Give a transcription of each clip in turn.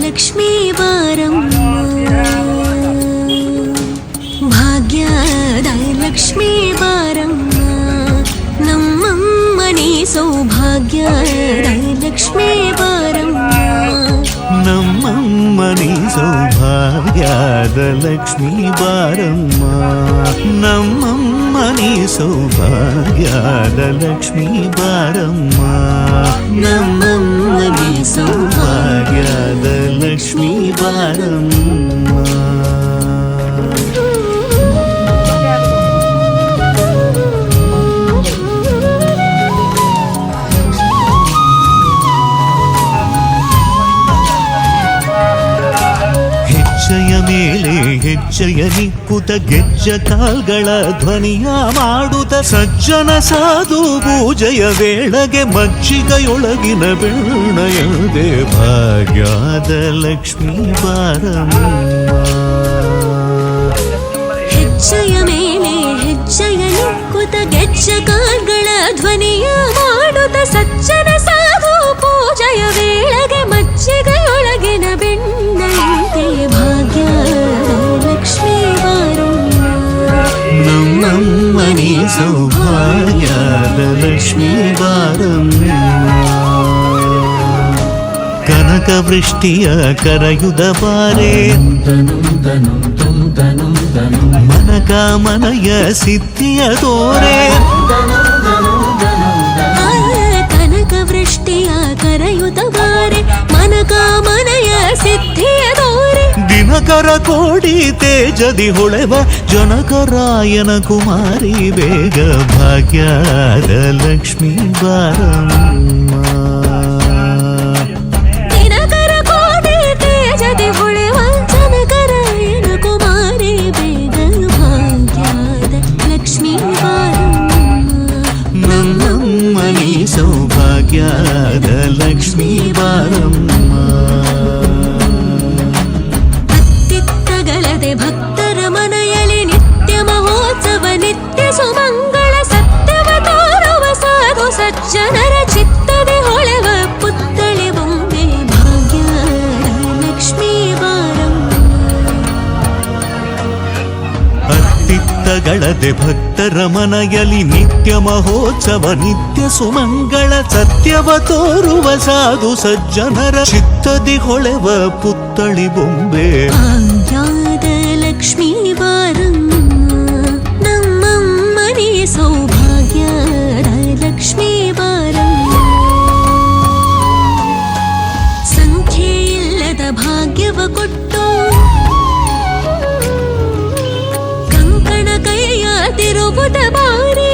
ಲಕ್ಷ್ಮೀ ಬಾರಮ್ಮ, ಭಾಗ್ಯದ ಲಕ್ಷ್ಮೀ ಬಾರಮ್ಮ, ನಮ್ಮಮ್ಮನಿ ಸೌಭಾಗ್ಯದ ಲಕ್ಷ್ಮೀ ಬಾರಮ್ಮ, ನಮ್ಮಮ್ಮನಿ ಸೌಭಾಗ್ಯದ ಲಕ್ಷ್ಮೀ ಬಾರಮ್ಮ, ನಮ್ಮಮ್ಮನಿ ಸೌಭಾಗ್ಯದ ಲಕ್ಷ್ಮೀ ಬಾರಮ್ಮ, ನಮ್ಮಮ್ಮನಿ ಸೌಭಾಗ್ಯದ ಲಕ್ಷ್ಮೀ ಬಾರಮ್ಮ. ಹೆಜ್ಜೆಯ ಮೇಲೆ ಹೆಜ್ಜೆಯ ನಿಕ್ಕುತ ಗೆಜ್ಜ ಕಾಲ್ಗಳ ಧ್ವನಿಯ ಮಾಡುತ್ತ ಸಜ್ಜನ ಸಾಧು ಪೂಜೆಯ ವೇಳೆಗೆ ಮಜ್ಜಿಗೆಯೊಳಗಿನ ಬೆಣ್ಣೆಯದೆ ಭಾಗ್ಯದ ಲಕ್ಷ್ಮೀ ಬಾರಮ್ಮ. ಹೆಜ್ಜೆಯ ಮೇಲೆ ಹೆಜ್ಜೆಯ ನಿಕ್ಕುತ ಗೆಜ್ಜ ಕಾಲ್ಗಳ ಧ್ವನಿಯ ಮಾಡುತ್ತ ಸಜ್ಜನ ಸಾಧು ಪೂಜೆಯ ವೇಳೆಗೆ ಮಜ್ಜಿಗೆಯೊಳಗಿನ ಬೆಣ್ಣೆಯಂತೆ ಭಾಗ್ಯದ ಲಕ್ಷ್ಮೀ ಬಾರಮ್ಮ, ನಮ್ಮಮ್ಮನಿ ಸೌಭಾಗ್ಯದ ಲಕ್ಷ್ಮೀ ಬಾರಮ್ಮ. ಕನಕ ವೃಷ್ಟಿಯ ಕರೆಯುದ ಬಾರೆ ಮನಕ ಮನಯ ಸಿದ್ಧಿಯ ತೋರೆ, ಕನಕ ವೃಷ್ಟಿಯ ಕರೆಯುತ್ತ ಬಾರೆ ಮನಕ ಮನಯ ಸಿದ್ಧಿಯ ತೋರೆ, ದಿನಕರ ಕೋಡಿ ತೇಜದಿ ಹೊಳೆವ ಜನಕರಾಯನ ಕುಮಾರಿ ಬೇಗ ಭಾಗ್ಯದ ಲಕ್ಷ್ಮೀ ಬಾರಮ್ಮ. ದಿನಕರ ಕೋಡಿ ತೇಜದಿ ಹೊಳೆವ ಜನಕರಾಯನ ಕುಮಾರಿ ಬೇಗ ಭಾಗ್ಯದ ಲಕ್ಷ್ಮೀ ಬಾರಮ್ಮ, ನಮ್ಮಮ್ಮನಿ ಸೌಭಾಗ್ಯದ ಲಕ್ಷ್ಮೀ ಬಾರಮ್ಮ. ಅತ್ತಿತ್ತಗಲದೆ ಭಕ್ತರ ಮನೆಯಲ್ಲಿ ನಿತ್ಯ ಮಹೋತ್ಸವ ನಿತ್ಯ ಸುಮಂಗಳ ಸತ್ಯವ ತೋರುವ ಸಾಧು ಸಜ್ಜನರ ಚಿತ್ತದೆ ಹೊಳೆವ ಪುತ್ಥಳಿ ಬೊಂಬೆ ಭಾಗ್ಯದ ಲಕ್ಷ್ಮೀ ಬಾರಮ್ಮ. ಅತ್ತಿತ್ತಗಳದೆ ಭಕ್ತರ ಮನೆಯಲ್ಲಿ ನಿತ್ಯ ಮಹೋತ್ಸವ ನಿತ್ಯ ಸುಮಂಗಳ ಸತ್ಯವ ತೋರುವ ಸಾಧು ಸಜ್ಜನರ ಚಿತ್ತದಿ ಹೊಳೆವ ಪುತ್ಥಳಿ ಬೊಂಬೆ ಭಾಗ್ಯದ ಲಕ್ಷ್ಮೀ ಬಾರಮ್ಮ, ನಮ್ಮಮ್ಮನಿ ಸೌಭಾಗ್ಯದ ಲಕ್ಷ್ಮೀ ಬಾರಮ್ಮ. ಸಂಖ್ಯೆ ಇಲ್ಲದ ಭಾಗ್ಯವ ಕೊಟ್ಟು ಕಂಕಣ ಕೈಯ ತಿರುವುದ ಬಾರಿ,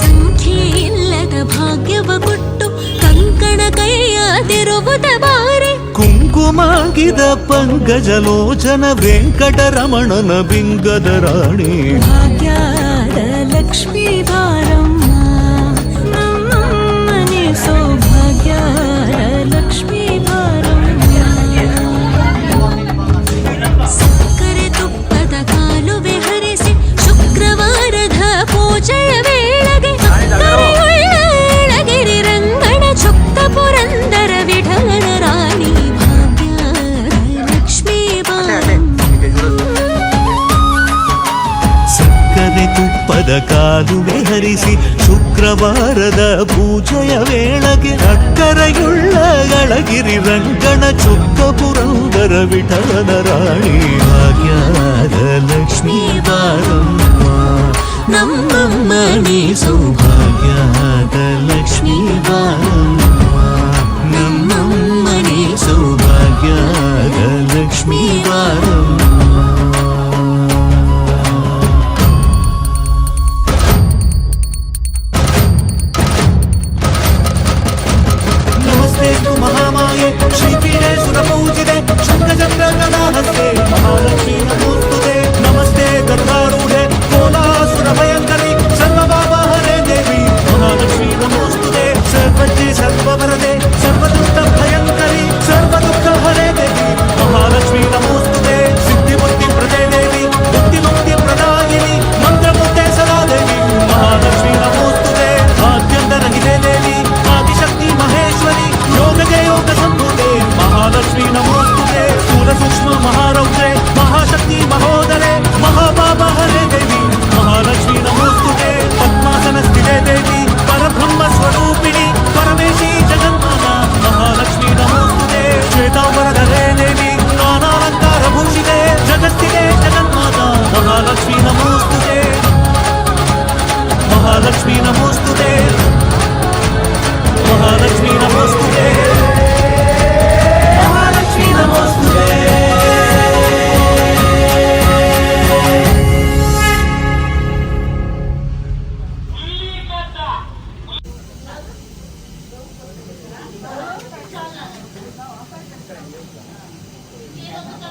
ಸಂಖ್ಯೆ ಇಲ್ಲದ ಭಾಗ್ಯವ ಕೊಟ್ಟು ಕಂಕಣ ಕೈಯ ತಿರುವುದ ಬಾರಿ, ಕುಂಕುಮಾಗಿದ ಪಂಕಜಲೋಚನ ವೆಂಕಟರಮಣನ ಬಿಂಗದ ರಾಣಿ ಭಾಗ್ಯದ ಲಕ್ಷ್ಮೀ ಬಾರಮ್ಮ, ನಮ್ಮಮ್ಮನಿ ಸೌಭಾಗ್ಯದ ಲಕ್ಷ್ಮೀ ಬಾರಮ್ಮ. ಸಕ್ಕರೆ ತುಪ್ಪದ ಕಾಲುವೆ ಹರಿಸಿ ಶುಕ್ರವಾರದ ಪೂಜೆಯ ವೇಳೆಗೆ ಅಕ್ಕರೆಯುಳ್ಳಗಿರಿ ರಂಗಣ ಚುಕ್ತ ಪುರಂದರ ವಿಠಲನ ರಾಣಿ ಭಾಗ್ಯದ ಲಕ್ಷ್ಮೀ ಬಾರಮ್ಮ. ಸಕ್ಕರೆ ತುಪ್ಪದ ಕಾಲುವೆ ಹರಿಸಿ ಶುಕ್ರವಾರದ ಪೂಜೆಯ ವೇಳೆಗೆ ಅಕ್ಕರೆಯುಳ್ಳ ಗಳಗಿರಿ ರಂಗಣ ಚುಕ್ಕ ಪುರಂದರ ವಿಠಲನ ರಾಣಿ ಭಾಗ್ಯದ ಲಕ್ಷ್ಮೀ ಬಾರಮ್ಮ, ನಮ್ಮಮ್ಮನಿ ಸೌಭಾಗ್ಯದ ಲಕ್ಷ್ಮೀ ಬಾರಮ್ಮ, ನಮ್ಮಮ್ಮನಿ ಸೌಭಾಗ್ಯದ ಲಕ್ಷ್ಮೀ ಬಾರಮ್ಮ.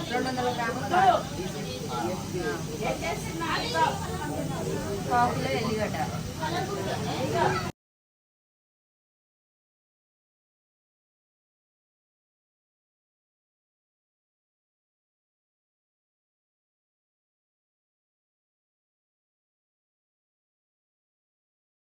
200 గ్రాములు పావు కిలో ఎల్లిగడ్డ